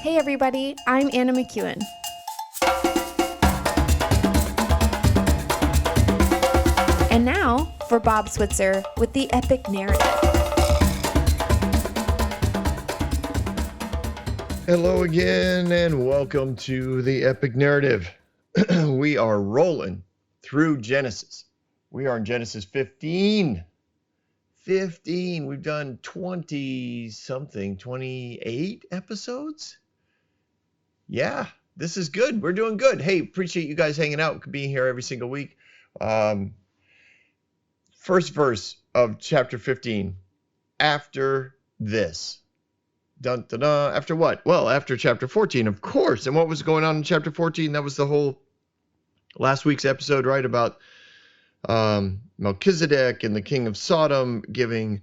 Hey everybody, I'm Anna McEwen. And now for Bob Switzer with the Epic Narrative. Hello again and welcome to the Epic Narrative. We are rolling through Genesis. We are in Genesis 15. We've done 28 episodes. Yeah, this is good. We're doing good. Hey, appreciate you guys hanging out, being here every single week. First verse of chapter 15. After this. Dun, dun, dun. After what? Well, after chapter 14, of course. And what was going on in chapter 14? That was the whole last week's episode, right? About Melchizedek and the king of Sodom giving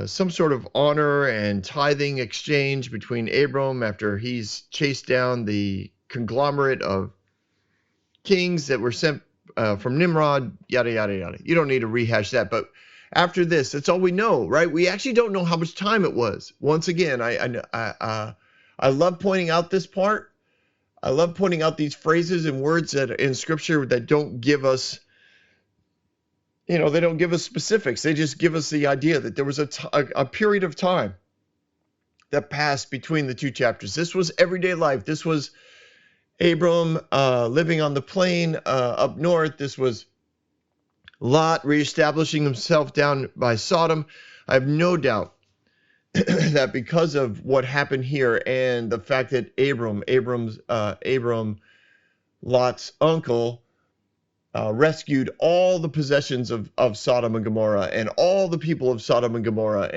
some sort of honor and tithing exchange between Abram after he's chased down the conglomerate of kings that were sent from Nimrod, yada, yada, yada. You don't need to rehash that, but after this, that's all we know, right? We actually don't know how much time it was. Once again, I love pointing out this part. I love pointing out these phrases and words that in Scripture that don't give us, they don't give us specifics. They just give us the idea that there was a period of time that passed between the two chapters. This was everyday life. This was Abram living on the plain up north. This was Lot reestablishing himself down by Sodom. I have no doubt that because of what happened here and the fact that Abram, Lot's uncle, rescued all the possessions of Sodom and Gomorrah and all the people of Sodom and Gomorrah,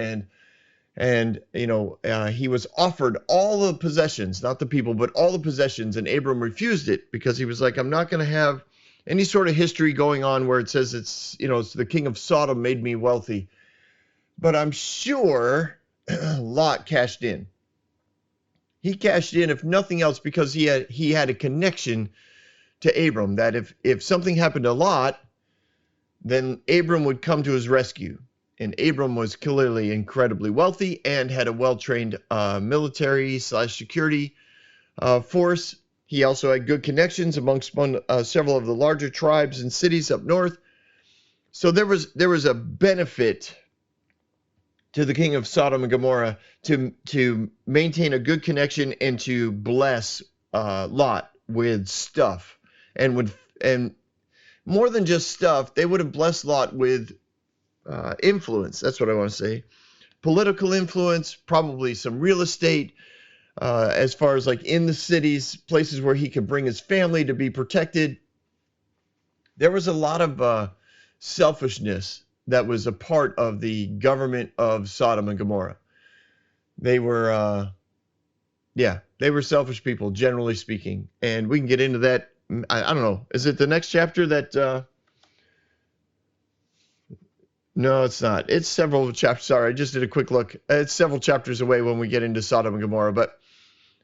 and he was offered all the possessions, not the people, but all the possessions, and Abram refused it because he was like, I'm not going to have any sort of history going on where it says it's the king of Sodom made me wealthy. But I'm sure Lot cashed in. He cashed in, if nothing else, because he had a connection to Abram, that if something happened to Lot, then Abram would come to his rescue. And Abram was clearly incredibly wealthy and had a well-trained military/security force. He also had good connections amongst several of the larger tribes and cities up north. So there was a benefit to the king of Sodom and Gomorrah to maintain a good connection and to bless Lot with stuff. And more than just stuff, they would have blessed Lot with influence. That's what I want to say. Political influence, probably some real estate, as far as like in the cities, places where he could bring his family to be protected. There was a lot of selfishness that was a part of the government of Sodom and Gomorrah. They were, they were selfish people, generally speaking. And we can get into that. I don't know. Is it the next chapter that... No, it's not. It's several chapters. Sorry, I just did a quick look. It's several chapters away when we get into Sodom and Gomorrah, but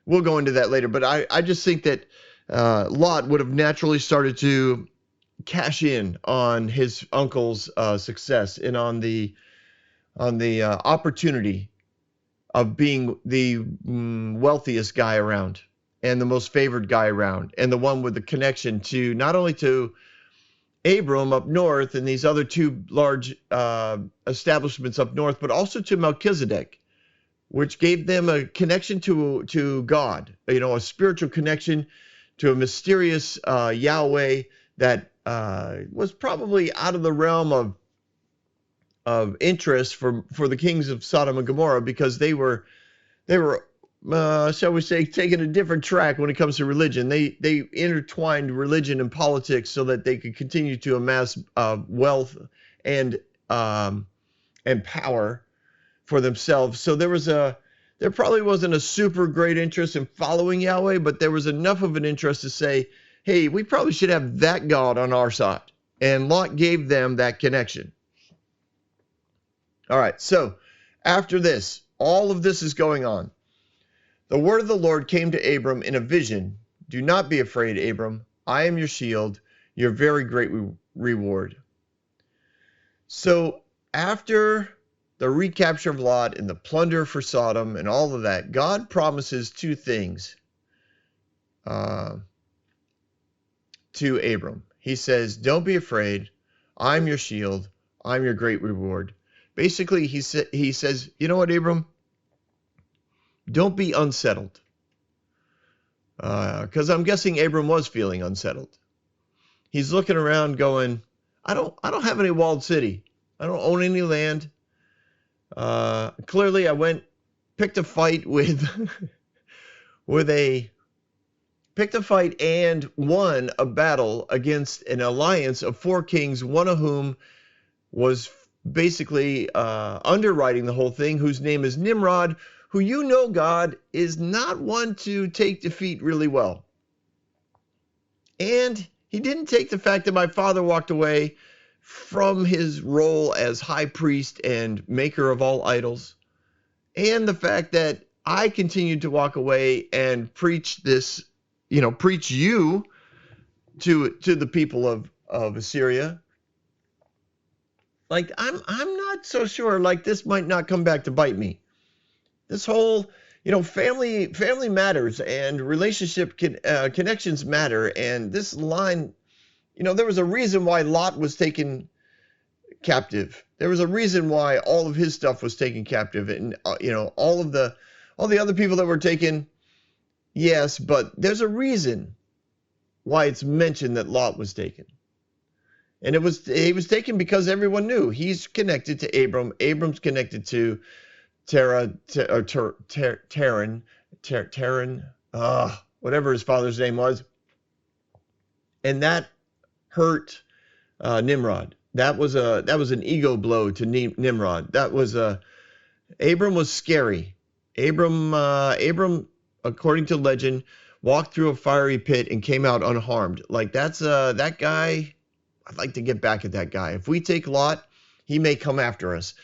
we'll go into that later. But I just think that Lot would have naturally started to cash in on his uncle's success and on the opportunity of being the wealthiest guy around and the most favored guy around and the one with the connection to not only to Abram up north and these other two large establishments up north, but also to Melchizedek, which gave them a connection to God, a spiritual connection to a mysterious Yahweh that was probably out of the realm of interest for the kings of Sodom and Gomorrah, because they were shall we say, taking a different track when it comes to religion. They intertwined religion and politics so that they could continue to amass wealth and power for themselves. So there probably wasn't a super great interest in following Yahweh, but there was enough of an interest to say, hey, we probably should have that God on our side. And Lot gave them that connection. All right, so after this, all of this is going on. The word of the Lord came to Abram in a vision. Do not be afraid, Abram. I am your shield, your very great reward. So after the recapture of Lot and the plunder for Sodom and all of that, God promises two things to Abram. He says, don't be afraid. I'm your shield. I'm your great reward. Basically, he says, you know what, Abram? Don't be unsettled. Because I'm guessing Abram was feeling unsettled. He's looking around going, I don't have any walled city. I don't own any land. Clearly, I picked a fight and won a battle against an alliance of 4 kings, one of whom was basically underwriting the whole thing, whose name is Nimrod, who, you know, God is not one to take defeat really well. And he didn't take the fact that my father walked away from his role as high priest and maker of all idols, and the fact that I continued to walk away and preach this, preach you to the people of Assyria. Like, I'm not so sure, like, this might not come back to bite me. This whole, family matters, and relationship connections matter. And this line, there was a reason why Lot was taken captive. There was a reason why all of his stuff was taken captive, and all the other people that were taken. Yes, but there's a reason why it's mentioned that Lot was taken. And he was taken because everyone knew he's connected to Abram. Abram's connected to Terran, whatever his father's name was. And that hurt Nimrod. That was an ego blow to Nimrod. Abram was scary. Abram, according to legend, walked through a fiery pit and came out unharmed. Like, that guy, I'd like to get back at that guy. If we take Lot, he may come after us,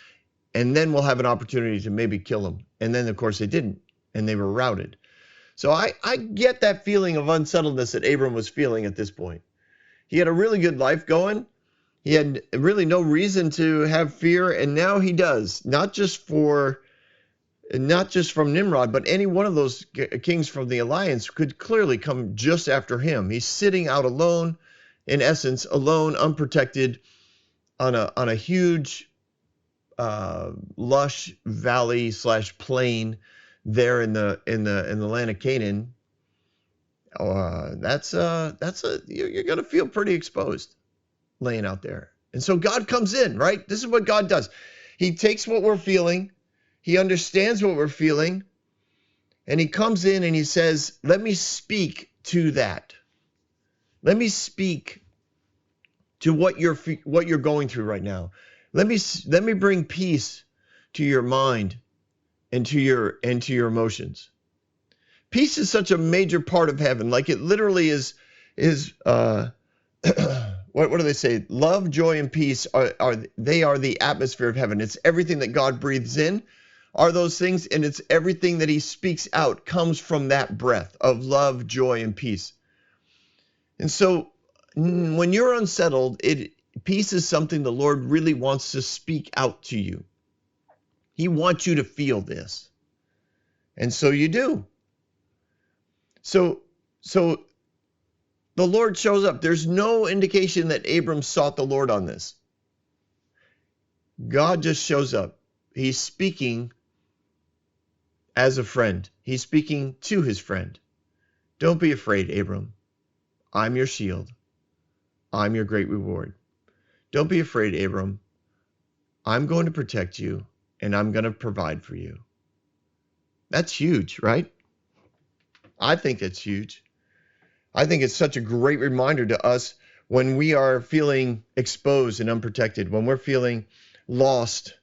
and then we'll have an opportunity to maybe kill him. And then, of course, they didn't, and they were routed. So I get that feeling of unsettledness that Abram was feeling at this point. He had a really good life going. He had really no reason to have fear, and now he does. Not just from Nimrod, but any one of those kings from the alliance could clearly come just after him. He's sitting out alone, in essence, alone, unprotected, on a huge, lush valley / plain there in the land of Canaan. You're gonna feel pretty exposed laying out there. And so God comes in, right? This is what God does. He takes what we're feeling, he understands what we're feeling, and he comes in and he says, let me speak to that. Let me speak to what you're going through right now. Let me bring peace to your mind and to your emotions. Peace is such a major part of heaven. Like, it literally is what do they say? Love, joy, and peace are the atmosphere of heaven. It's everything that God breathes in are those things, and it's everything that he speaks out comes from that breath of love, joy, and peace. And so when you're unsettled, peace is something the Lord really wants to speak out to you. He wants you to feel this. And so you do. So the Lord shows up. There's no indication that Abram sought the Lord on this. God just shows up. He's speaking as a friend. He's speaking to his friend. Don't be afraid, Abram. I'm your shield. I'm your great reward. Don't be afraid, Abram. I'm going to protect you, and I'm going to provide for you. That's huge, right? I think it's huge. I think it's such a great reminder to us when we are feeling exposed and unprotected, when we're feeling lost,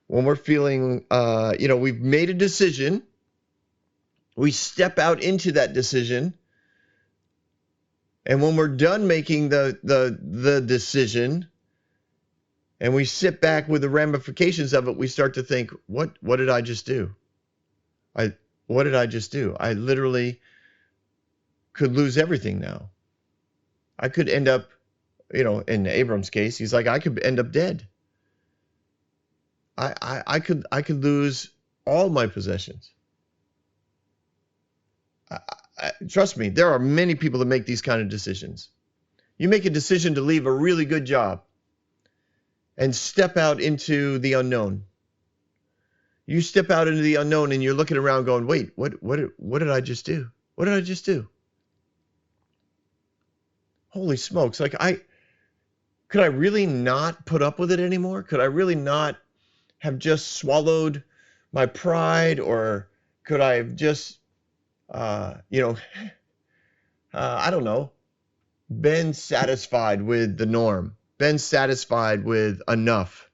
when we're feeling, we've made a decision. We step out into that decision. And when we're done making the decision and we sit back with the ramifications of it, we start to think, what did I just do? What did I just do? I literally could lose everything now. I could end up, in Abram's case, he's like, I could end up dead. I could lose all my possessions. Trust me, there are many people that make these kind of decisions. You make a decision to leave a really good job and step out into the unknown. You step out into the unknown and you're looking around going, wait, what did I just do? What did I just do? Holy smokes. Could I really not put up with it anymore? Could I really not have just swallowed my pride? Or could I have just, I don't know, been satisfied with the norm, been satisfied with enough?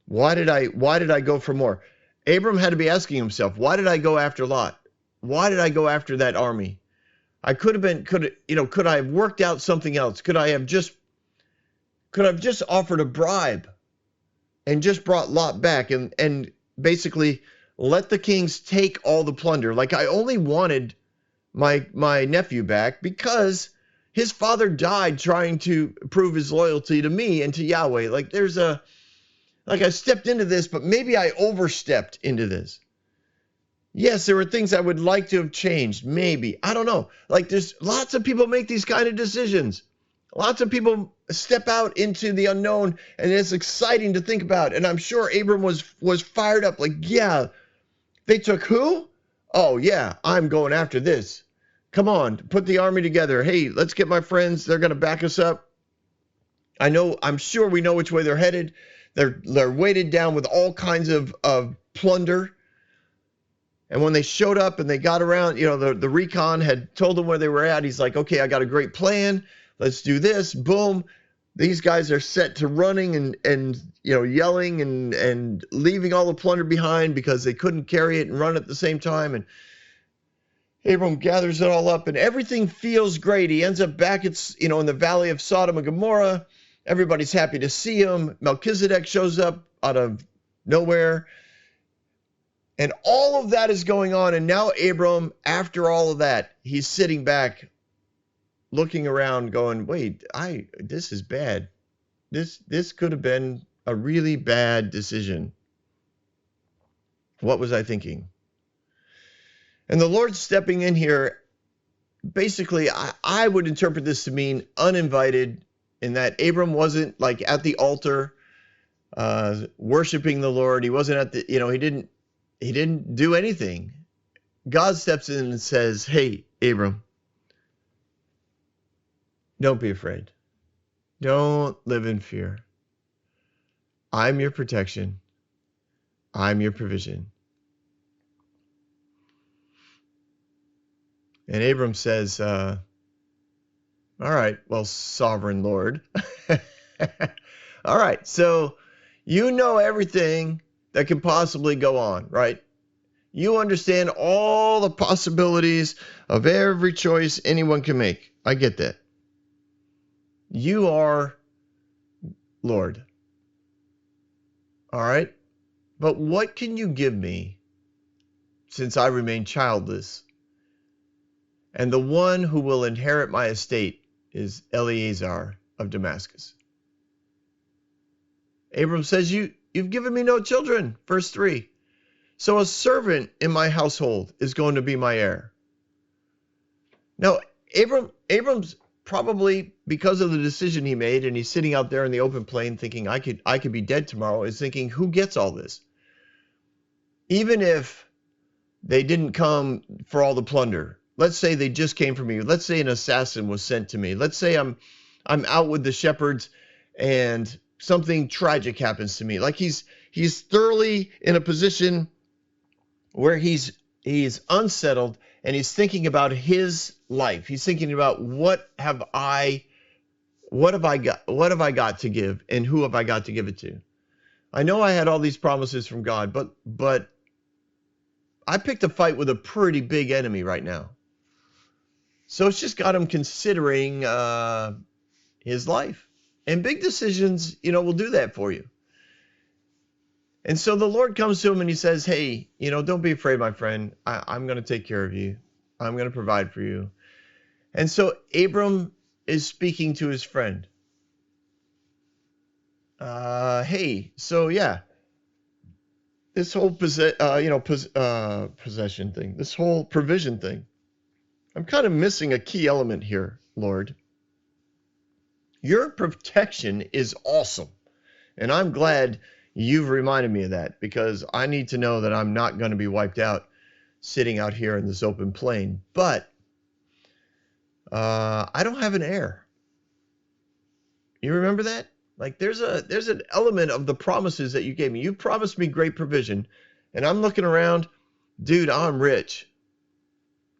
Why did I go for more? Abram had to be asking himself, why did I go after Lot? Why did I go after that army? I could I have worked out something else? Could I have just offered a bribe and just brought Lot back and basically let the kings take all the plunder? Like, I only wanted my nephew back because his father died trying to prove his loyalty to me and to Yahweh. I stepped into this, but maybe I overstepped into this. Yes, there were things I would like to have changed. Maybe. I don't know. There's lots of people make these kind of decisions. Lots of people step out into the unknown, and it's exciting to think about. And I'm sure Abram was fired up. Yeah, they took who? Oh, yeah, I'm going after this. Come on, put the army together. Hey, let's get my friends. They're going to back us up. I'm sure we know which way they're headed. They're weighted down with all kinds of plunder. And when they showed up and they got around, the recon had told them where they were at. He's like, okay, I got a great plan. Let's do this. Boom. These guys are set to running and yelling and leaving all the plunder behind because they couldn't carry it and run at the same time. And Abram gathers it all up and everything feels great. He ends up back in the valley of Sodom and Gomorrah. Everybody's happy to see him. Melchizedek shows up out of nowhere. And all of that is going on. And now Abram, after all of that, he's sitting back, looking around going, wait, this is bad. This could have been a really bad decision. What was I thinking? And the Lord stepping in here, basically, I would interpret this to mean uninvited, in that Abram wasn't at the altar worshiping the Lord. He wasn't at the, he didn't do anything. God steps in and says, hey, Abram, don't be afraid. Don't live in fear. I'm your protection. I'm your provision. And Abram says, all right, well, sovereign Lord. All right, so you know everything that can possibly go on, right? You understand all the possibilities of every choice anyone can make. I get that. You are Lord. All right? But what can you give me since I remain childless? And the one who will inherit my estate is Eleazar of Damascus. Abram says, you've given me no children. Verse 3. So a servant in my household is going to be my heir. Now, Abram's probably, because of the decision he made, and he's sitting out there in the open plain thinking, I could be dead tomorrow, is thinking, who gets all this? Even if they didn't come for all the plunder. Let's say they just came for me. Let's say an assassin was sent to me. Let's say I'm out with the shepherds and something tragic happens to me. He's thoroughly in a position where he's unsettled and he's thinking about his life. He's thinking about what have I got to give and who have I got to give it to? I know I had all these promises from God, but I picked a fight with a pretty big enemy right now. So it's just got him considering his life. And big decisions, will do that for you. And so the Lord comes to him and he says, hey, don't be afraid, my friend. I'm going to take care of you. I'm going to provide for you. And so Abram is speaking to his friend. Hey, so yeah, this whole possession thing, this whole provision thing, I'm kind of missing a key element here, Lord. Your protection is awesome. And I'm glad you've reminded me of that because I need to know that I'm not going to be wiped out sitting out here in this open plain. But I don't have an heir. You remember that? Like there's an element of the promises that you gave me. You promised me great provision, and I'm looking around, dude. I'm rich.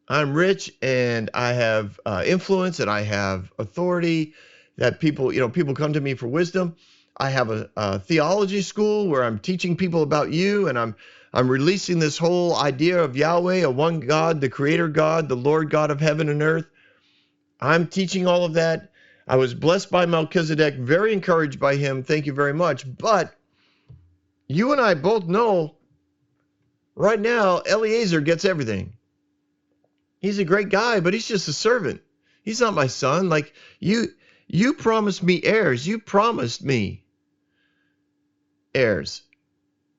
I'm rich, and I have influence, and I have authority. That people come to me for wisdom. I have a theology school where I'm teaching people about you, and I'm releasing this whole idea of Yahweh, a one God, the Creator God, the Lord God of heaven and earth. I'm teaching all of that. I was blessed by Melchizedek, very encouraged by him. Thank you very much. But you and I both know right now Eliezer gets everything. He's a great guy, but he's just a servant. He's not my son. Like you promised me heirs. You promised me heirs.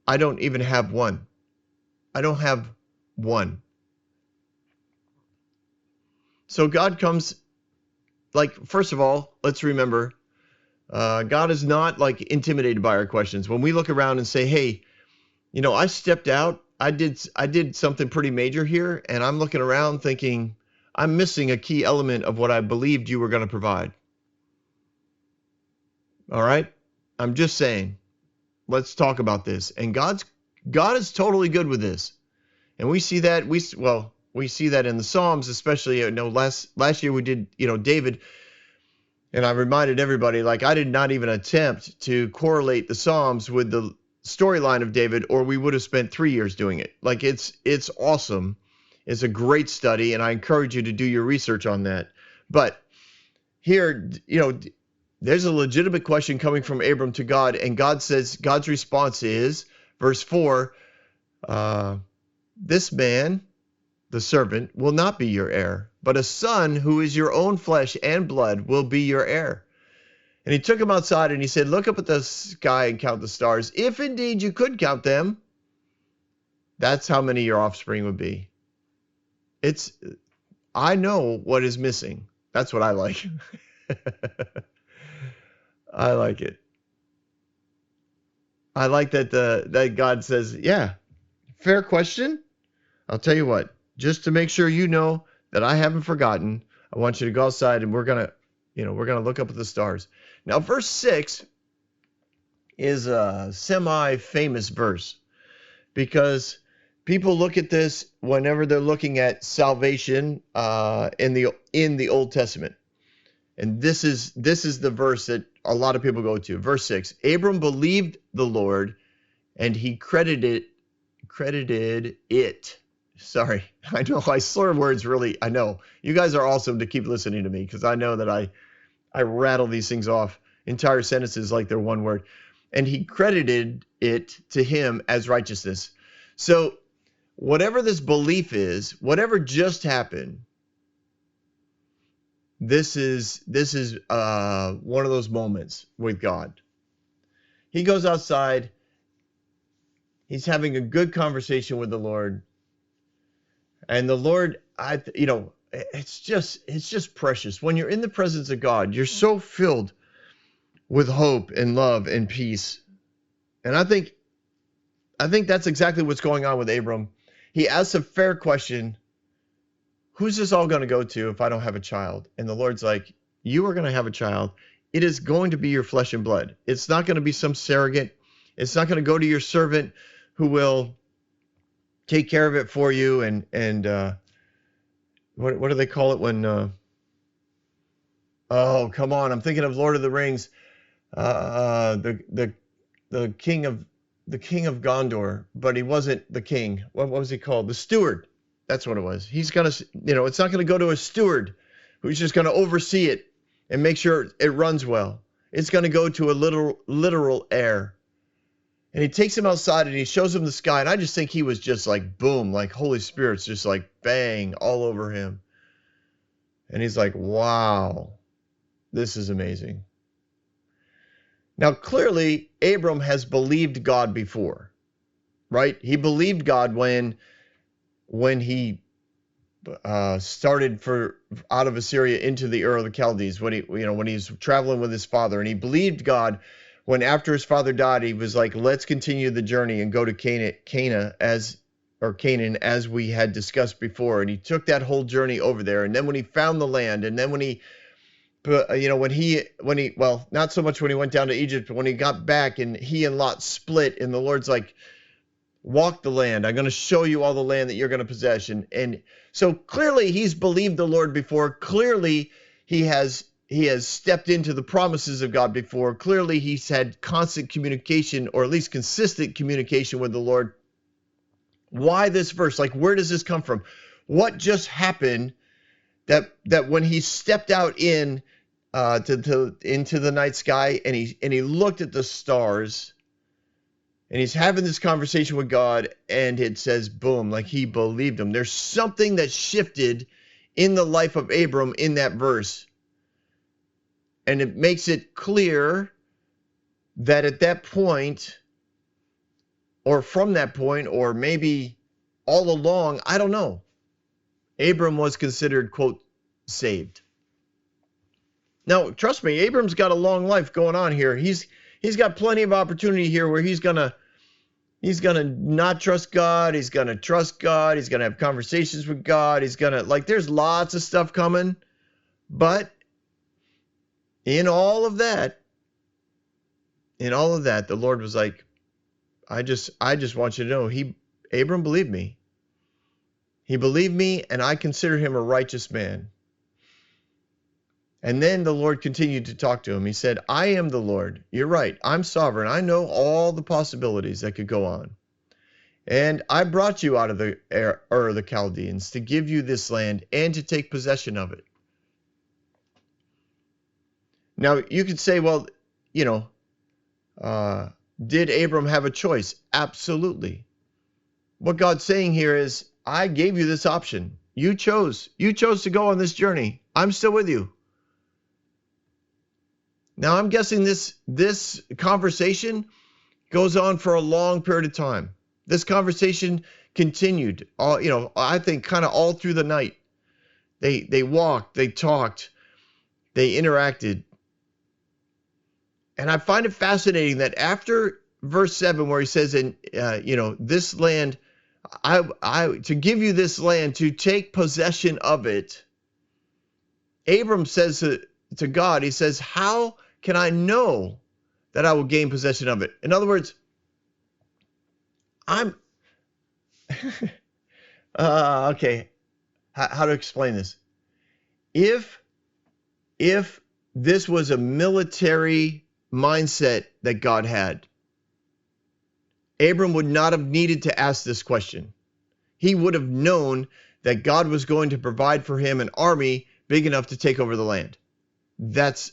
I don't even have one. I don't have one. So God comes, like, first of all, let's remember, God is not like intimidated by our questions. When we look around and say, hey, I stepped out, I did something pretty major here, and I'm looking around thinking, I'm missing a key element of what I believed you were going to provide. All right? I'm just saying, let's talk about this. And God is totally good with this. And we see that we see that in the Psalms, especially last year we did, David, and I reminded everybody, like, I did not even attempt to correlate the Psalms with the storyline of David, or we would have spent 3 years doing it. Like, it's awesome. It's a great study, and I encourage you to do your research on that. But here, there's a legitimate question coming from Abram to God, and God's response is, verse 4, this man, the servant, will not be your heir, but a son who is your own flesh and blood will be your heir. And he took him outside and he said, look up at the sky and count the stars. If indeed you could count them, that's how many your offspring would be. I know what is missing. That's what I like. I like it. I like that God says, yeah, fair question. I'll tell you what, just to make sure you know that I haven't forgotten, I want you to go outside and we're going to look up at the stars. Now, verse 6 is a semi-famous verse because people look at this whenever they're looking at salvation in the Old Testament. And this is the verse that a lot of people go to. Verse 6, Abram believed the Lord and he credited it. Sorry, I know I slur words really. I know. You guys are awesome to keep listening to me because I know that I rattle these things off, entire sentences like they're one word. And he credited it to him as righteousness. So whatever this belief is, whatever just happened, this is one of those moments with God. He goes outside. He's having a good conversation with the Lord. And the Lord, it's just precious. When you're in the presence of God, you're so filled with hope and love and peace. And I think that's exactly what's going on with Abram. He asks a fair question. Who's this all going to go to if I don't have a child? And the Lord's like, you are going to have a child. It is going to be your flesh and blood. It's not going to be some surrogate. It's not going to go to your servant who will take care of it for you. And what do they call it when? Oh, come on! I'm thinking of Lord of the Rings. The king of Gondor, but he wasn't the king. What was he called? The steward. That's what it was. He's gonna, it's not gonna go to a steward who's just gonna oversee it and make sure it runs well. It's gonna go to a literal heir. And he takes him outside and he shows him the sky. And I just think he was just like, boom, like Holy Spirit's just like bang all over him. And he's like, wow, this is amazing. Now, clearly, Abram has believed God before, right? He believed God when he started out of Assyria into the Ur of the Chaldees, when he's traveling with his father, and he believed God when after his father died, he was like, let's continue the journey and go to Canaan as we had discussed before. And he took that whole journey over there. And then when he found the land, and then when he well, not so much when he went down to Egypt, but when he got back and he and Lot split, and the Lord's like, walk the land. I'm going to show you all the land that you're going to possess. And so clearly he's believed the Lord before. Clearly he has stepped into the promises of God before. Clearly he's had constant communication, or at least consistent communication with the Lord. Why this verse? Like, where does this come from? What just happened that when he stepped out into the night sky and he looked at the stars, and he's having this conversation with God, and it says, boom, like he believed him. There's something that shifted in the life of Abram in that verse. And it makes it clear that at that point, or from that point, or maybe all along, I don't know, Abram was considered, quote, saved. Now, trust me, Abram's got a long life going on here. He's got plenty of opportunity here where he's gonna not trust God. He's gonna trust God. He's gonna have conversations with God. There's lots of stuff coming. But in all of that, the Lord was like, I just want you to know, Abram believed me. He believed me, and I consider him a righteous man. And then the Lord continued to talk to him. He said, I am the Lord. You're right. I'm sovereign. I know all the possibilities that could go on. And I brought you out of the Ur of the Chaldeans to give you this land and to take possession of it. Now, you could say, well, did Abram have a choice? Absolutely. What God's saying here is, I gave you this option. You chose to go on this journey. I'm still with you. Now, I'm guessing this conversation goes on for a long period of time. This conversation continued, I think kind of all through the night. They walked, they talked, they interacted. And I find it fascinating that after verse 7, where he says, this land, to give you this land, to take possession of it, Abram says to God, he says, how can I know that I will gain possession of it? In other words, okay, how to explain this? If this was a military mindset that God had, Abram would not have needed to ask this question. He would have known that God was going to provide for him an army big enough to take over the land. That's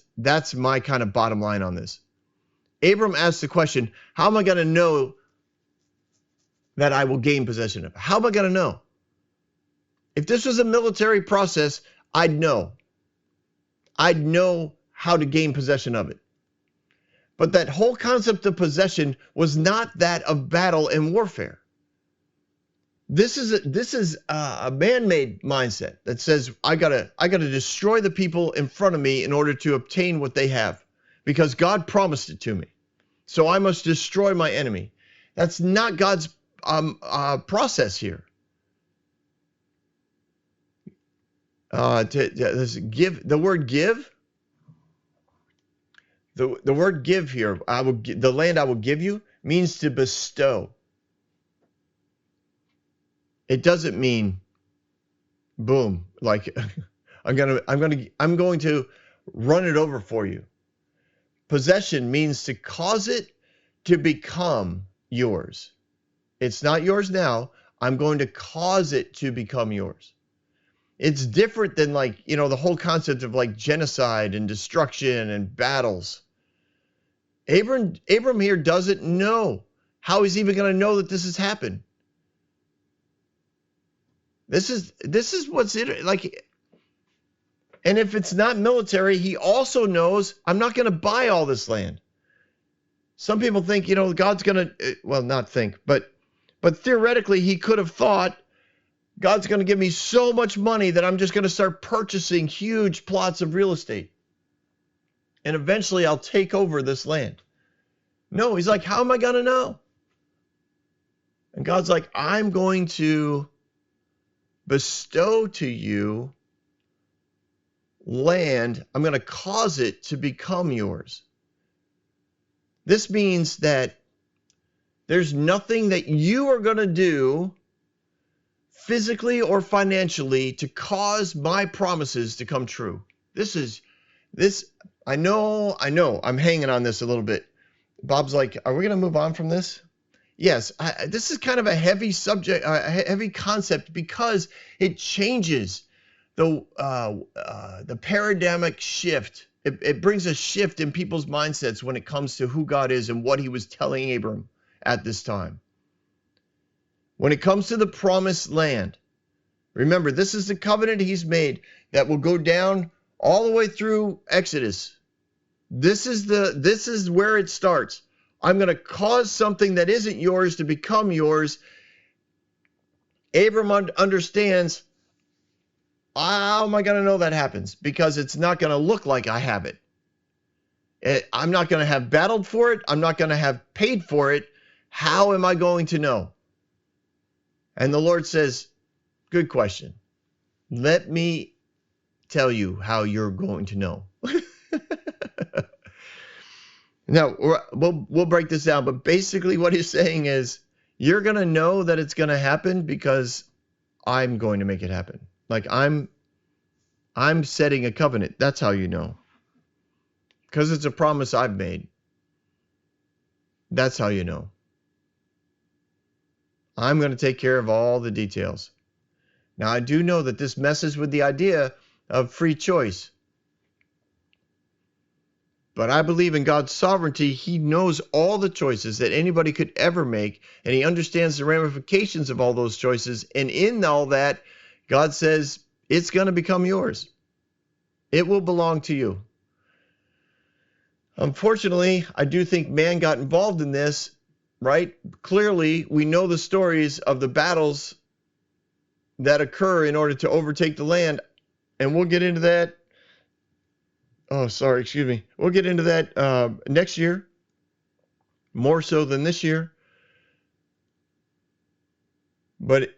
my kind of bottom line on this. Abram asked the question, how am I going to know that I will gain possession of it? How am I going to know? If this was a military process, I'd know. I'd know how to gain possession of it. But that whole concept of possession was not that of battle and warfare. This is a man-made mindset that says I gotta destroy the people in front of me in order to obtain what they have, because God promised it to me. So I must destroy my enemy. That's not God's process here. Give, the word give. The word give here, the land I will give you, means to bestow. It doesn't mean, boom, like I'm going to run it over for you. Possession means to cause it to become yours. It's not yours now. I'm going to cause it to become yours. It's different than the whole concept of genocide and destruction and battles. Abram here doesn't know how he's even going to know that this has happened. This is what's like. And if it's not military, he also knows I'm not going to buy all this land. Some people think, God's going to, well, not think, but theoretically, he could have thought, God's going to give me so much money that I'm just going to start purchasing huge plots of real estate. And eventually I'll take over this land. No, he's like, how am I going to know? And God's like, I'm going to bestow to you land. I'm going to cause it to become yours. This means that there's nothing that you are going to do physically or financially to cause my promises to come true. I know, I'm hanging on this a little bit. Bob's like, are we going to move on from this? Yes, this is kind of a heavy subject, a heavy concept, because it changes the paradigmic shift. It brings a shift in people's mindsets when it comes to who God is and what he was telling Abram at this time. When it comes to the promised land, remember, this is the covenant he's made that will go down all the way through Exodus. This is where it starts. I'm going to cause something that isn't yours to become yours. Abram understands, how am I going to know that happens? Because it's not going to look like I have it. I'm not going to have battled for it. I'm not going to have paid for it. How am I going to know? And the Lord says, good question. Let me tell you how you're going to know. Now, we'll break this down, but basically what he's saying is, you're going to know that it's going to happen because I'm going to make it happen. Like I'm setting a covenant. That's how you know. Because it's a promise I've made. That's how you know. I'm going to take care of all the details. Now, I do know that this messes with the idea of free choice. But I believe in God's sovereignty. He knows all the choices that anybody could ever make, and he understands the ramifications of all those choices. And in all that, God says, it's going to become yours. It will belong to you. Unfortunately, I do think man got involved in this, right? Clearly, we know the stories of the battles that occur in order to overtake the land, and we'll get into that. Oh, sorry, excuse me. We'll get into that next year, more so than this year. But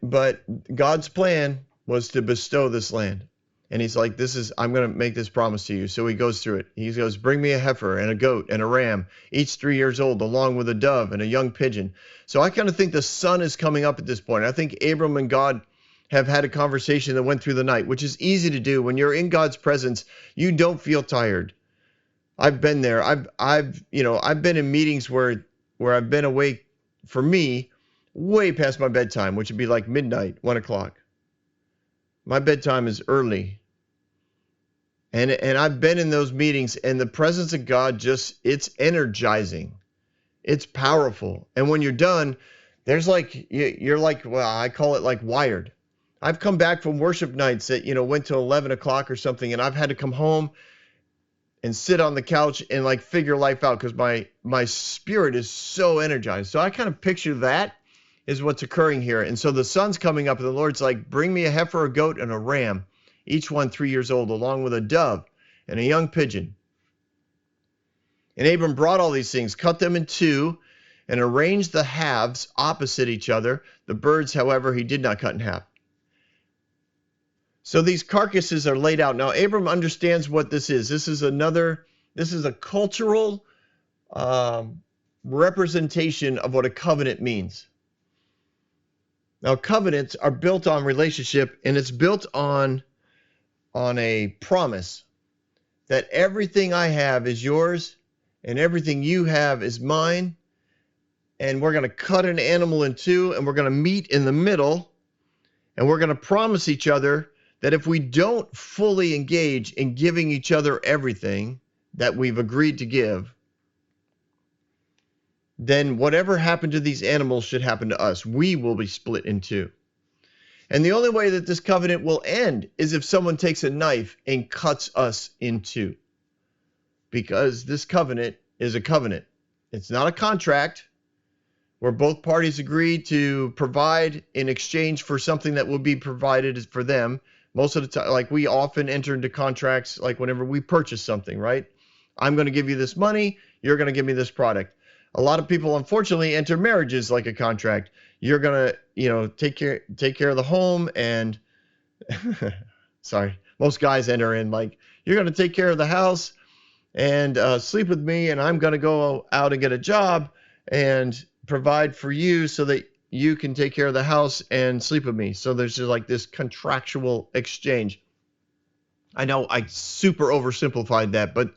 God's plan was to bestow this land. And he's like, I'm going to make this promise to you. So he goes through it. He goes, bring me a heifer and a goat and a ram, each 3 years old, along with a dove and a young pigeon. So I kind of think the sun is coming up at this point. I think Abram and God have had a conversation that went through the night, which is easy to do. When you're in God's presence, you don't feel tired. I've been there. I've been in meetings where I've been awake, for me, way past my bedtime, which would be like midnight, 1 o'clock. My bedtime is early. And I've been in those meetings, and the presence of God it's energizing. It's powerful. And when you're done, there's you're like, well, I call it like wired. I've come back from worship nights that, went to 11 o'clock or something, and I've had to come home and sit on the couch and figure life out because my spirit is so energized. So I kind of picture that is what's occurring here. And so the sun's coming up, and the Lord's like, bring me a heifer, a goat, and a ram, each one 3 years old, along with a dove and a young pigeon. And Abram brought all these things, cut them in two, and arranged the halves opposite each other. The birds, however, he did not cut in half. So these carcasses are laid out. Now, Abram understands what this is. This is a cultural representation of what a covenant means. Now, covenants are built on relationship, and it's built on a promise that everything I have is yours and everything you have is mine. And we're going to cut an animal in two, and we're going to meet in the middle, and we're going to promise each other that if we don't fully engage in giving each other everything that we've agreed to give, then whatever happened to these animals should happen to us. We will be split in two. And the only way that this covenant will end is if someone takes a knife and cuts us in two. Because this covenant is a covenant. It's not a contract where both parties agree to provide in exchange for something that will be provided for them. Most of the time, like we often enter into contracts, like whenever we purchase something, right? I'm going to give you this money, you're going to give me this product. A lot of people, unfortunately, enter marriages like a contract. You're going to, take care of the home, and sorry, most guys enter in like, you're going to take care of the house and sleep with me, and I'm going to go out and get a job and provide for you so that you can take care of the house and sleep with me. So there's just like this contractual exchange. I know I super oversimplified that, but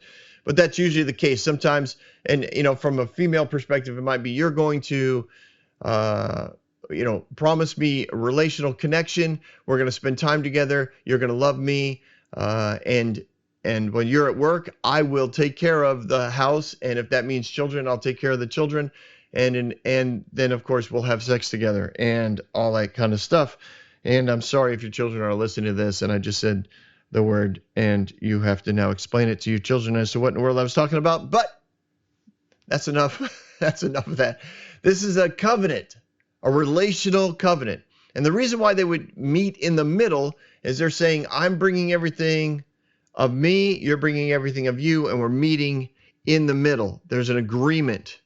that's usually the case sometimes. And from a female perspective, it might be you're going to promise me a relational connection. We're going to spend time together. You're going to love me, and when you're at work, I will take care of the house, and if that means children, I'll take care of the children. And then, of course, we'll have sex together and all that kind of stuff. And I'm sorry if your children are listening to this and I just said the word and you have to now explain it to your children as to what in the world I was talking about. But that's enough. That's enough of that. This is a covenant, a relational covenant. And the reason why they would meet in the middle is they're saying, I'm bringing everything of me, you're bringing everything of you, and we're meeting in the middle. There's an agreement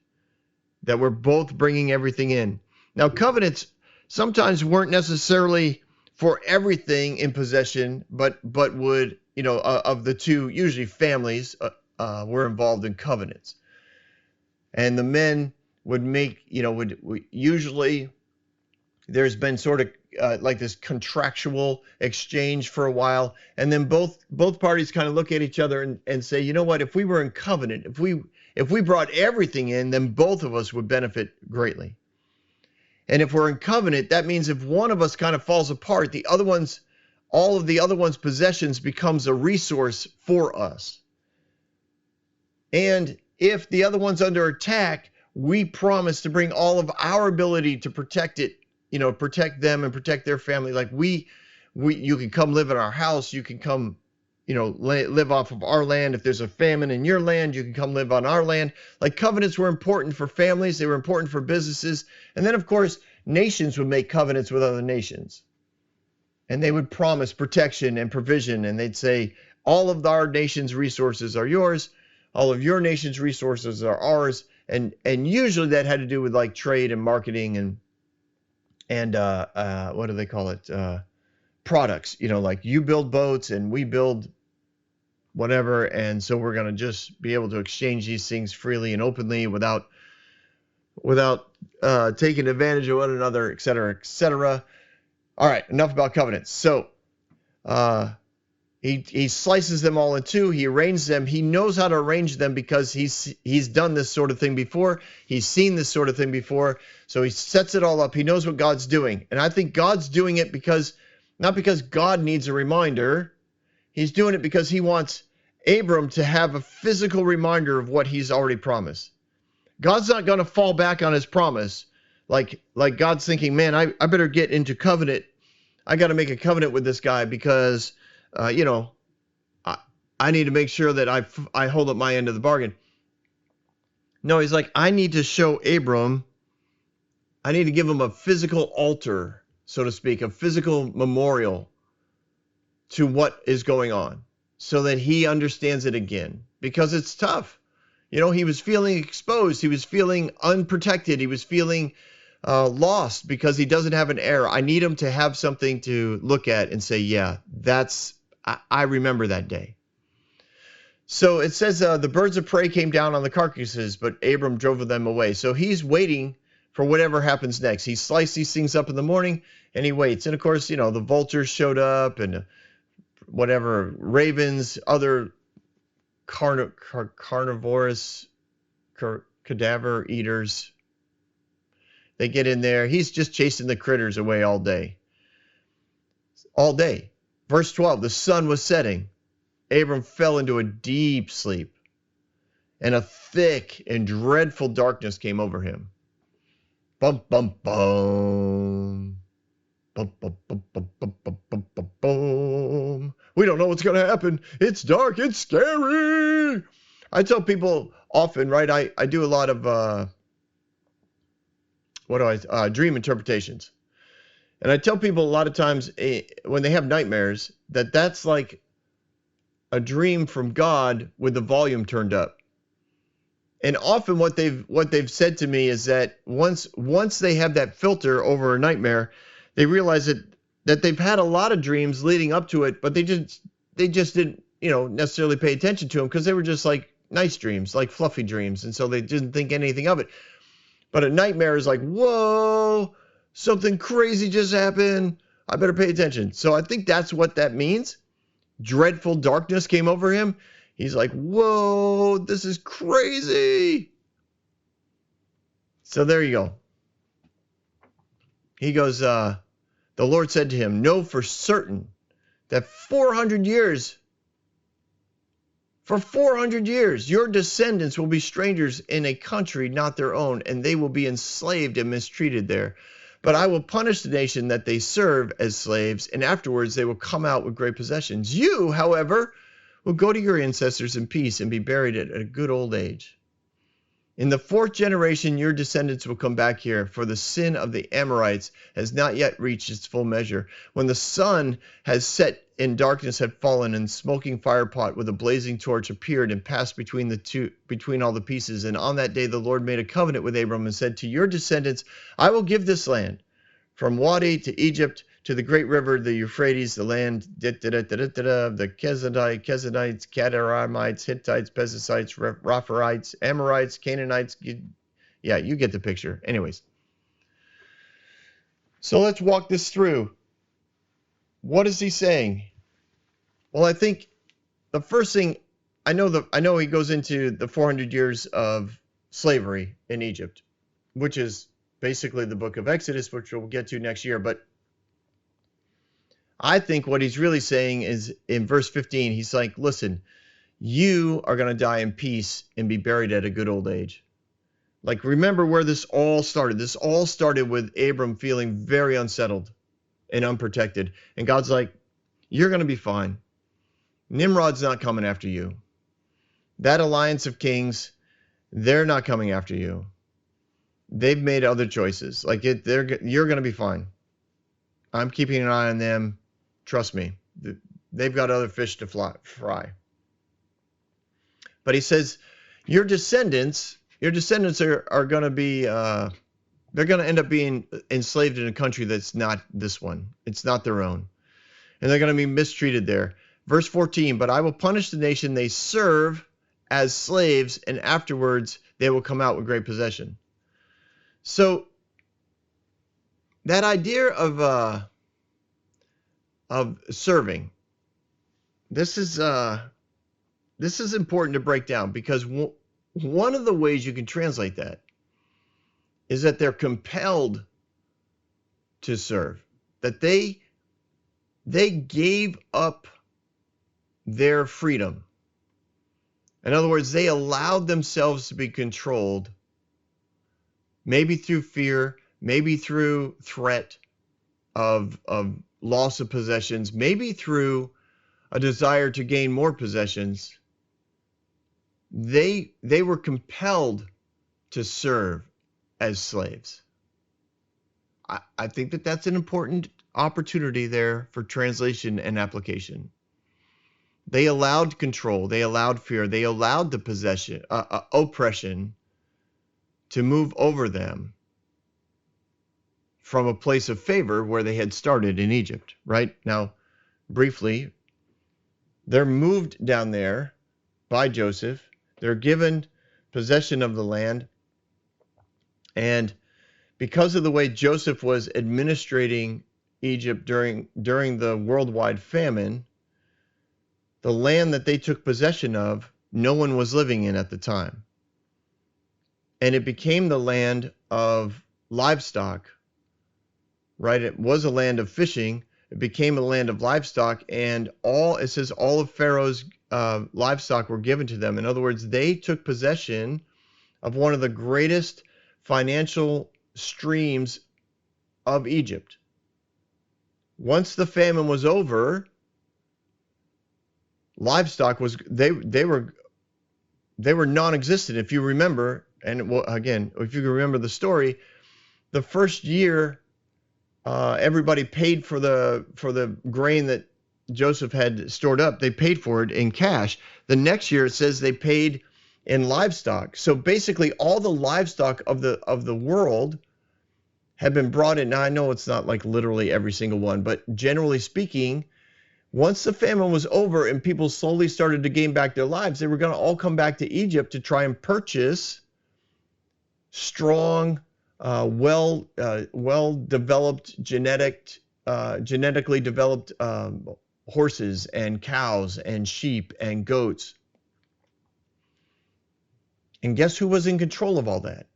that we're both bringing everything in. Now, covenants sometimes weren't necessarily for everything in possession, but would, of the two, usually families were involved in covenants. And the men would make, would usually there's been sort of like this contractual exchange for a while. And then both parties kind of look at each other and say, you know what, if we were in covenant, if we brought everything in, then both of us would benefit greatly. And if we're in covenant, that means if one of us kind of falls apart, all of the other one's possessions becomes a resource for us. And if the other one's under attack, we promise to bring all of our ability to protect it, protect them and protect their family. Like you can come live in our house, you can come live off of our land. If there's a famine in your land, you can come live on our land. Like covenants were important for families. They were important for businesses. And then, of course, nations would make covenants with other nations. And they would promise protection and provision. And they'd say, all of our nation's resources are yours. All of your nation's resources are ours. And usually that had to do with like trade and marketing and what do they call it? Products, like you build boats and we build whatever, and so we're going to just be able to exchange these things freely and openly without taking advantage of one another, et cetera, et cetera. All right, enough about covenants. So he slices them all in two. He arranges them. He knows how to arrange them because he's done this sort of thing before. He's seen this sort of thing before. So he sets it all up. He knows what God's doing, and I think God's doing it not because God needs a reminder. He's doing it because he wants Abram to have a physical reminder of what he's already promised. God's not going to fall back on his promise. Like God's thinking, man, I better get into covenant. I got to make a covenant with this guy because, I need to make sure that I hold up my end of the bargain. No, he's like, I need to show Abram, I need to give him a physical altar, so to speak, a physical memorial to what is going on so that he understands it again, because it's tough. He was feeling exposed. He was feeling unprotected. He was feeling lost because he doesn't have an heir. I need him to have something to look at and say, yeah, I remember that day. So it says the birds of prey came down on the carcasses, but Abram drove them away. So he's waiting for whatever happens next. He sliced these things up in the morning and he waits. And of course, the vultures showed up and whatever, ravens, other carnivorous cadaver eaters. They get in there. He's just chasing the critters away all day. All day. Verse 12, the sun was setting. Abram fell into a deep sleep, and a thick and dreadful darkness came over him. Bum, bum, bum. Bum, bum, bum, bum, bum, bum, bum, bum, bum. We don't know what's going to happen. It's dark. It's scary. I tell people often, right, I do a lot of dream interpretations. And I tell people a lot of times when they have nightmares that that's like a dream from God with the volume turned up. And often what they've said to me is that once they have that filter over a nightmare, they realize that they've had a lot of dreams leading up to it, but they just didn't, necessarily pay attention to them because they were just like nice dreams, like fluffy dreams, and so they didn't think anything of it. But a nightmare is like, whoa, something crazy just happened. I better pay attention. So I think that's what that means. Dreadful darkness came over him. He's like, whoa, this is crazy. So there you go. He goes, the Lord said to him, know for certain that for 400 years, your descendants will be strangers in a country not their own, and they will be enslaved and mistreated there. But I will punish the nation that they serve as slaves, and afterwards they will come out with great possessions. You, however, will go to your ancestors in peace and be buried at a good old age. In the 4th generation, your descendants will come back here, for the sin of the Amorites has not yet reached its full measure. When the sun has set and darkness had fallen, and smoking firepot with a blazing torch appeared and passed between all the pieces. And on that day the Lord made a covenant with Abram and said, to your descendants I will give this land, from Wadi to Egypt, to the great river, the Euphrates, the land the Kezanites, Cadaramites, Hittites, Perizzites, Rephaites, Amorites, Canaanites. Yeah, you get the picture. Anyways, so let's walk this through. What is he saying? Well, I think the first thing, I know he goes into the 400 years of slavery in Egypt, which is basically the book of Exodus, which we'll get to next year. But I think what he's really saying is in verse 15, he's like, listen, you are going to die in peace and be buried at a good old age. Like, remember where this all started. This all started with Abram feeling very unsettled and unprotected. And God's like, you're going to be fine. Nimrod's not coming after you. That alliance of kings, they're not coming after you. They've made other choices. Like, you're going to be fine. I'm keeping an eye on them. Trust me. They've got other fish to fry. But he says, your descendants are going to be, they're going to end up being enslaved in a country that's not this one. It's not their own. And they're going to be mistreated there. Verse 14, but I will punish the nation they serve as slaves, and afterwards they will come out with great possession. So that idea of serving, this is important to break down, because one of the ways you can translate that is that they're compelled to serve, that they gave up their freedom. In other words, they allowed themselves to be controlled, maybe through fear, maybe through threat of loss of possessions, maybe through a desire to gain more possessions. They were compelled to serve as slaves. I think that that's an important opportunity there for translation and application. They allowed control, they allowed fear, they allowed the oppression to move over them from a place of favor where they had started in Egypt, right? Now, briefly, they're moved down there by Joseph. They're given possession of the land. And because of the way Joseph was administrating Egypt during the worldwide famine, the land that they took possession of, no one was living in at the time. And it became the land of livestock, right? It was a land of fishing. It became a land of livestock, and all of Pharaoh's livestock were given to them. In other words, they took possession of one of the greatest financial streams of Egypt. Once the famine was over, livestock was they were they were non-existent. If you remember, and well, again, if you can remember the story, the first year, everybody paid for the grain that Joseph had stored up. They paid for it in cash. The next year, it says they paid in livestock. So basically, all the livestock of the world had been brought in. Now I know it's not like literally every single one, but generally speaking, once the famine was over and people slowly started to gain back their lives, they were going to all come back to Egypt to try and purchase strong, well-developed, genetically developed horses and cows and sheep and goats. And guess who was in control of all that?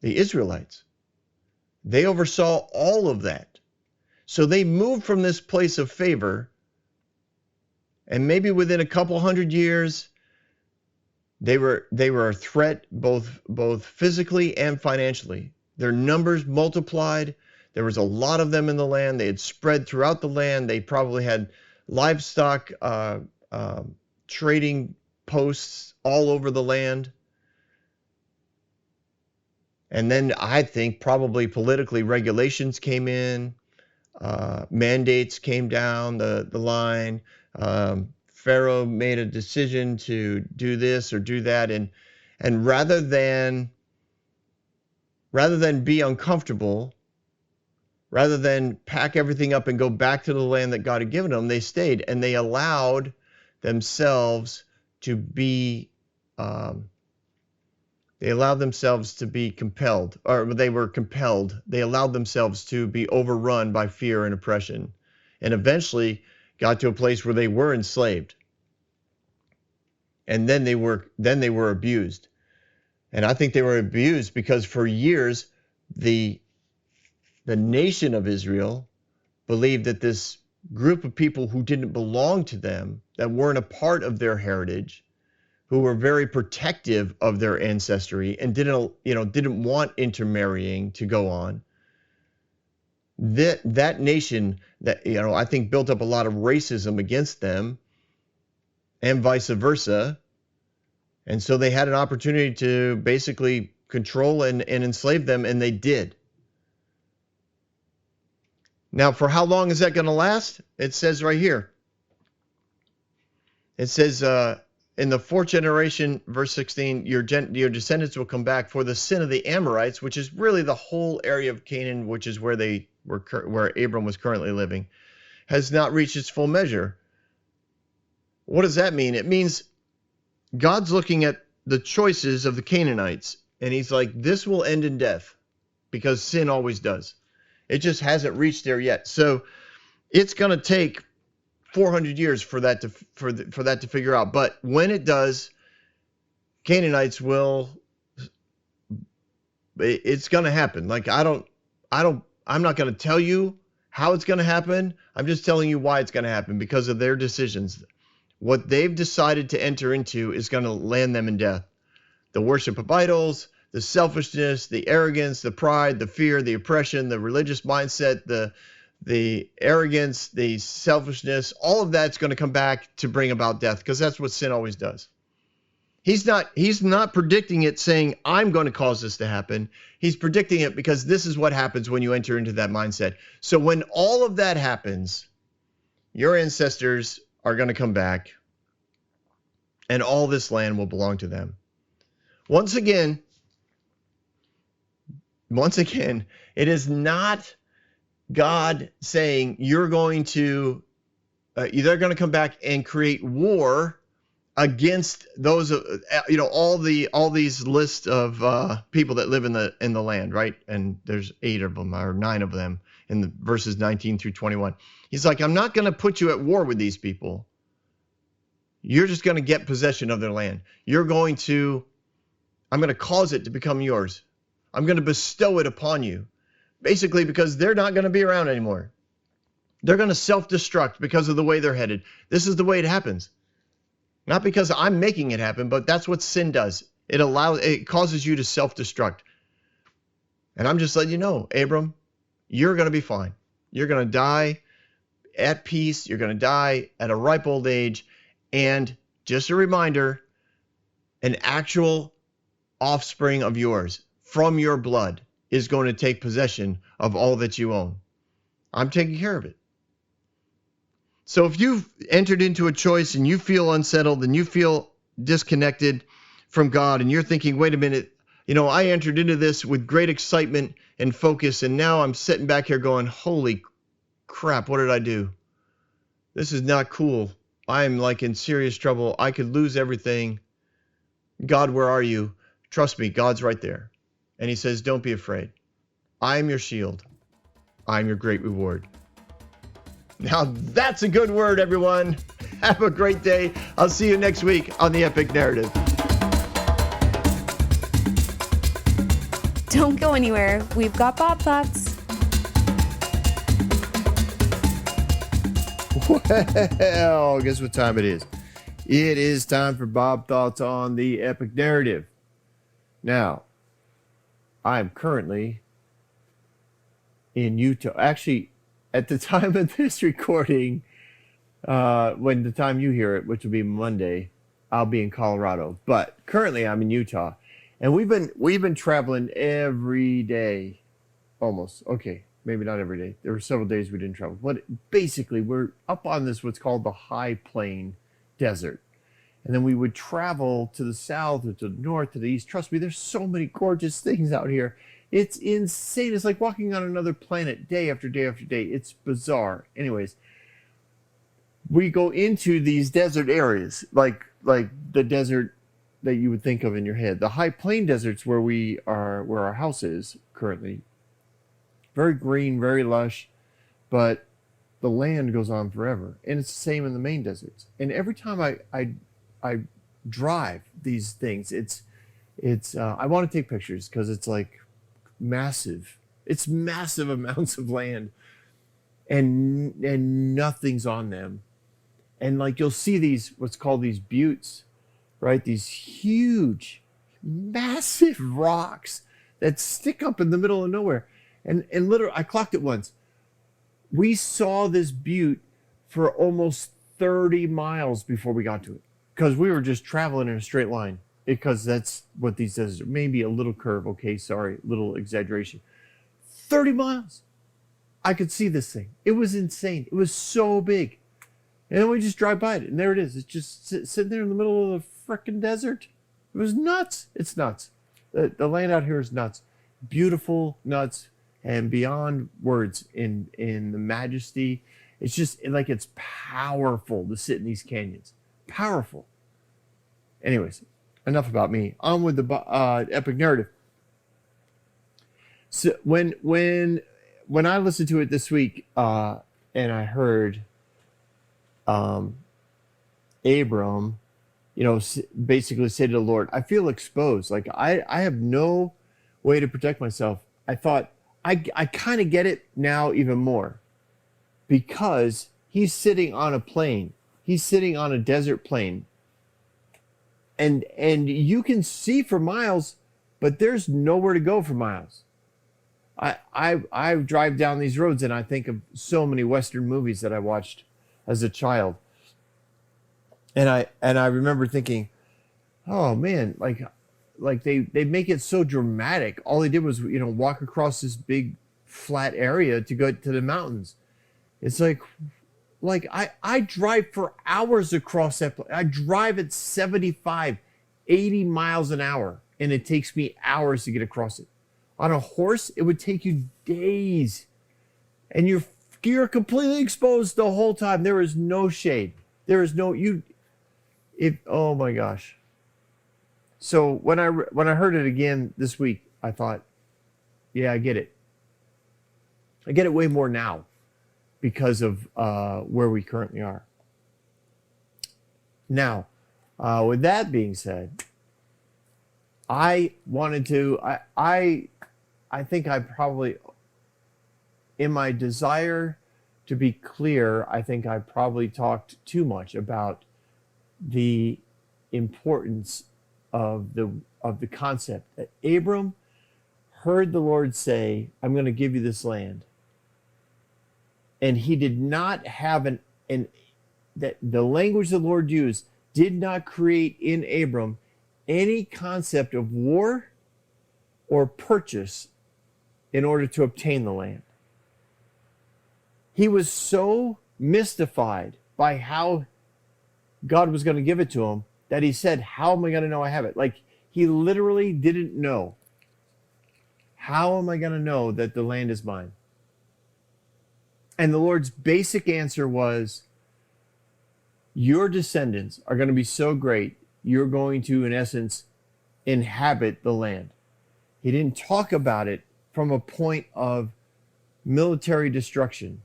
The Israelites. They oversaw all of that. So they moved from this place of favor, and maybe within a couple hundred years, they were a threat both physically and financially. Their numbers multiplied. There was a lot of them in the land. They had spread throughout the land. They probably had livestock trading posts all over the land. And then I think probably politically regulations came in, mandates came down the line. Pharaoh made a decision to do this or do that, and rather than be uncomfortable, rather than pack everything up and go back to the land that God had given them, they stayed and they allowed themselves to be compelled, or they were compelled. They allowed themselves to be overrun by fear and oppression, and eventually got to a place where they were enslaved. And then they were abused. And I think they were abused because for years the nation of Israel believed that this group of people who didn't belong to them, that weren't a part of their heritage, who were very protective of their ancestry and didn't want intermarrying to go on. That nation that I think built up a lot of racism against them, and vice versa. And so they had an opportunity to basically control and enslave them, and they did. Now, for how long is that going to last? It says right here. It says in the fourth generation, verse 16, your descendants will come back for the sin of the Amorites, which is really the whole area of Canaan, which is where where Abram was currently living, has not reached its full measure. What does that mean? It means God's looking at the choices of the Canaanites, and he's like, this will end in death, because sin always does. It just hasn't reached there yet. So it's going to take 400 years for that to figure out. But when it does, Canaanites it's going to happen. Like I'm not going to tell you how it's going to happen. I'm just telling you why it's going to happen, because of their decisions. What they've decided to enter into is going to land them in death. The worship of idols, the selfishness, the arrogance, the pride, the fear, the oppression, the religious mindset, the arrogance, the selfishness, all of that's going to come back to bring about death, because that's what sin always does. He's not predicting it saying, I'm going to cause this to happen. He's predicting it because this is what happens when you enter into that mindset. So when all of that happens, your ancestors are going to come back, and all this land will belong to them. Once again, it is not God saying they're going to come back and create war against those, all these lists of people that live in the land, right? And there's 8 of them or 9 of them in the verses 19 through 21. He's like, I'm not going to put you at war with these people. You're just going to get possession of their land. I'm going to cause it to become yours. I'm going to bestow it upon you, basically because they're not going to be around anymore. They're going to self-destruct because of the way they're headed. This is the way it happens. Not because I'm making it happen, but that's what sin does. It causes you to self-destruct. And I'm just letting you know, Abram, you're going to be fine. You're going to die at peace. You're going to die at a ripe old age. And just a reminder, an actual offspring of yours from your blood is going to take possession of all that you own. I'm taking care of it. So if you've entered into a choice and you feel unsettled and you feel disconnected from God and you're thinking, wait a minute, I entered into this with great excitement and focus, and now I'm sitting back here going, holy crap, what did I do? This is not cool. I'm like in serious trouble. I could lose everything. God, where are you? Trust me, God's right there. And he says, don't be afraid. I am your shield. I am your great reward. Now that's a good word, everyone. Have a great day. I'll see you next week on the Epic Narrative. Don't go anywhere. We've got Bob Thoughts. Well, guess what time it is? It is time for Bob Thoughts on the Epic Narrative. Now, I'm currently in Utah. Actually, at the time of this recording, when the time you hear it, which will be Monday, I'll be in Colorado. But currently, I'm in Utah, and we've been traveling every day, almost. Okay, maybe not every day. There were several days we didn't travel, but basically, we're up on this what's called the High Plain Desert. And then we would travel to the south or to the north, to the east. Trust me, there's so many gorgeous things out here. It's insane. It's like walking on another planet day after day after day. It's bizarre. Anyways, we go into these desert areas, like the desert that you would think of in your head. The High Plain Desert's where our house is currently. Very green, very lush, but the land goes on forever. And it's the same in the main deserts. And every time I drive these things, it's I want to take pictures because it's like massive. It's massive amounts of land, and nothing's on them. And like you'll see these what's called these buttes, right? These huge, massive rocks that stick up in the middle of nowhere. And literally, I clocked it once. We saw this butte for almost 30 miles before we got to it, because we were just traveling in a straight line, because that's what these deserts are. Maybe a little curve. Okay, sorry, little exaggeration. 30 miles. I could see this thing. It was insane. It was so big. And then we just drive by it, and there it is. It's just sitting there in the middle of the frickin' desert. It was nuts. It's nuts. The land out here is nuts. Beautiful, nuts, and beyond words in the majesty. It's just like it's powerful to sit in these canyons. Powerful. Anyways, enough about me. On with the Epic Narrative. So when I listened to it this week, and I heard Abram, basically say to the Lord, I feel exposed. Like I have no way to protect myself. I thought, I kind of get it now even more, because he's sitting on a plain. He's sitting on a desert plain. And you can see for miles, but there's nowhere to go for miles. I drive down these roads and I think of so many Western movies that I watched as a child. And I remember thinking, oh man, like they make it so dramatic. All they did was, walk across this big flat area to go to the mountains. It's like I drive for hours across that. I drive at 75, 80 miles an hour, and it takes me hours to get across it. On a horse, it would take you days, and you're completely exposed the whole time. There is no shade. There is no oh my gosh. So when I heard it again this week, I thought, yeah, I get it. I get it way more now because of where we currently are. Now, with that being said, I think I probably, in my desire to be clear, I think I probably talked too much about the importance of the concept that Abram heard the Lord say, I'm going to give you this land. And he did not have that the language the Lord used did not create in Abram any concept of war or purchase in order to obtain the land. He was so mystified by how God was going to give it to him that he said, how am I going to know I have it? Like, he literally didn't know. How am I going to know that the land is mine? And the Lord's basic answer was, your descendants are going to be so great, you're going to, in essence, inhabit the land. He didn't talk about it from a point of military destruction,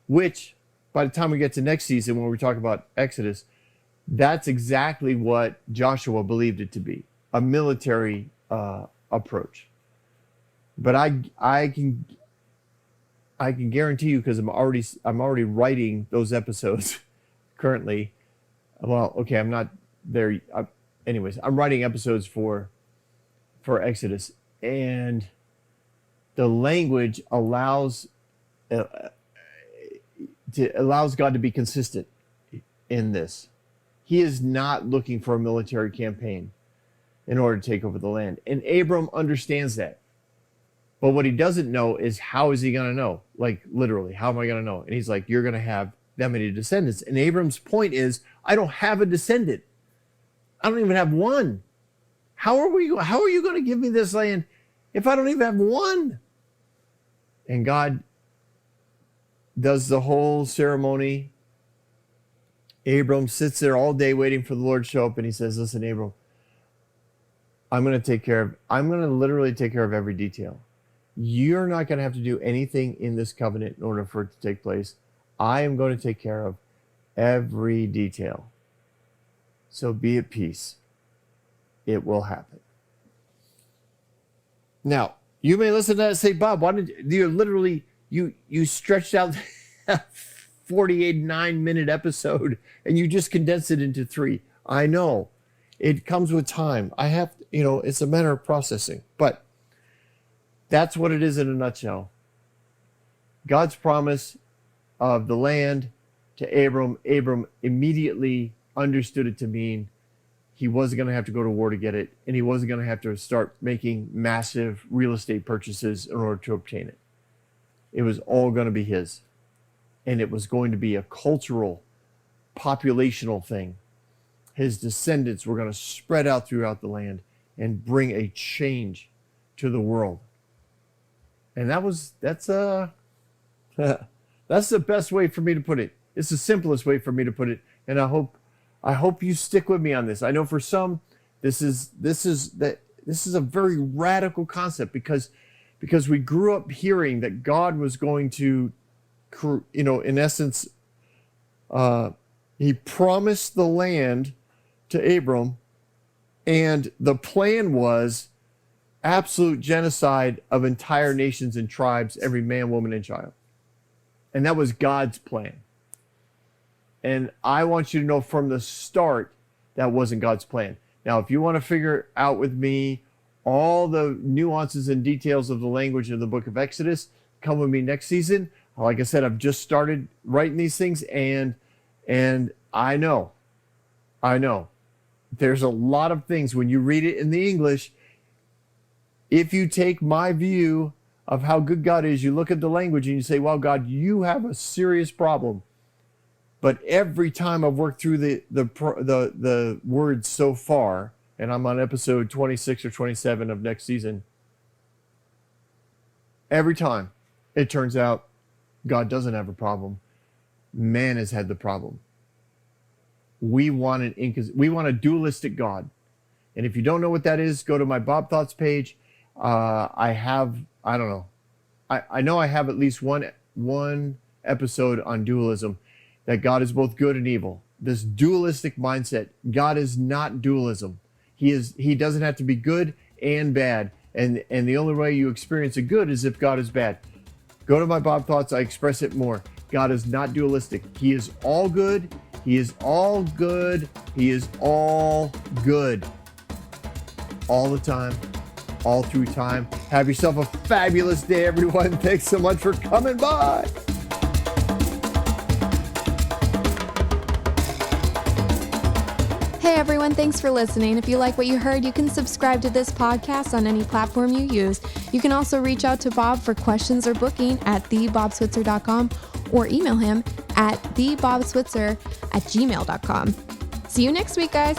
which, by the time we get to next season, when we talk about Exodus, that's exactly what Joshua believed it to be, a military approach. But I can guarantee you, because I'm already writing those episodes currently. Well, okay, I'm not there. Anyways, I'm writing episodes for Exodus, and the language allows God to be consistent in this. He is not looking for a military campaign in order to take over the land, and Abram understands that. But what he doesn't know is, how is he going to know? Like, literally, how am I going to know? And he's like, you're going to have that many descendants. And Abram's point is, I don't have a descendant. I don't even have one. How are you going to give me this land if I don't even have one? And God does the whole ceremony. Abram sits there all day waiting for the Lord to show up, and he says, listen, Abram, I'm going to literally take care of every detail. You're not going to have to do anything in this covenant in order for it to take place. I am going to take care of every detail. So be at peace. It will happen. Now, you may listen to that and say, Bob, why did you literally, you stretched out a 9-minute episode and you just condensed it into 3. I know. It comes with time. It's a matter of processing. But that's what it is in a nutshell. God's promise of the land to Abram. Abram immediately understood it to mean he wasn't going to have to go to war to get it, and he wasn't going to have to start making massive real estate purchases in order to obtain it. It was all going to be his. And it was going to be a cultural, populational thing. His descendants were going to spread out throughout the land and bring a change to the world. And that's the best way for me to put it. It's the simplest way for me to put it. And I hope you stick with me on this. I know for some, this is a very radical concept because we grew up hearing that God was going to, in essence, he promised the land to Abram, and the plan was absolute genocide of entire nations and tribes, every man, woman, and child. And that was God's plan. And I want you to know from the start that wasn't God's plan. Now, if you want to figure out with me all the nuances and details of the language of the book of Exodus, come with me next season. Like I said, I've just started writing these things, and I know there's a lot of things when you read it in the English. If you take my view of how good God is, you look at the language and you say, well, God, you have a serious problem. But every time I've worked through the words so far, and I'm on episode 26 or 27 of next season, every time it turns out God doesn't have a problem. Man has had the problem. We want a dualistic God. And if you don't know what that is, go to my Bob Thoughts page. I know I have at least one episode on dualism, that God is both good and evil. This dualistic mindset. God is not dualism. He doesn't have to be good and bad. And the only way you experience a good is if God is bad. Go to my Bob Thoughts. I express it more. God is not dualistic. He is all good. He is all good. He is all good. All the time. All through time. Have yourself a fabulous day, everyone. Thanks so much for coming by. Hey everyone, thanks for listening. If you like what you heard, you can subscribe to this podcast on any platform you use. You can also reach out to Bob for questions or booking at thebobswitzer.com or email him at thebobswitzer@gmail.com. See you next week, guys.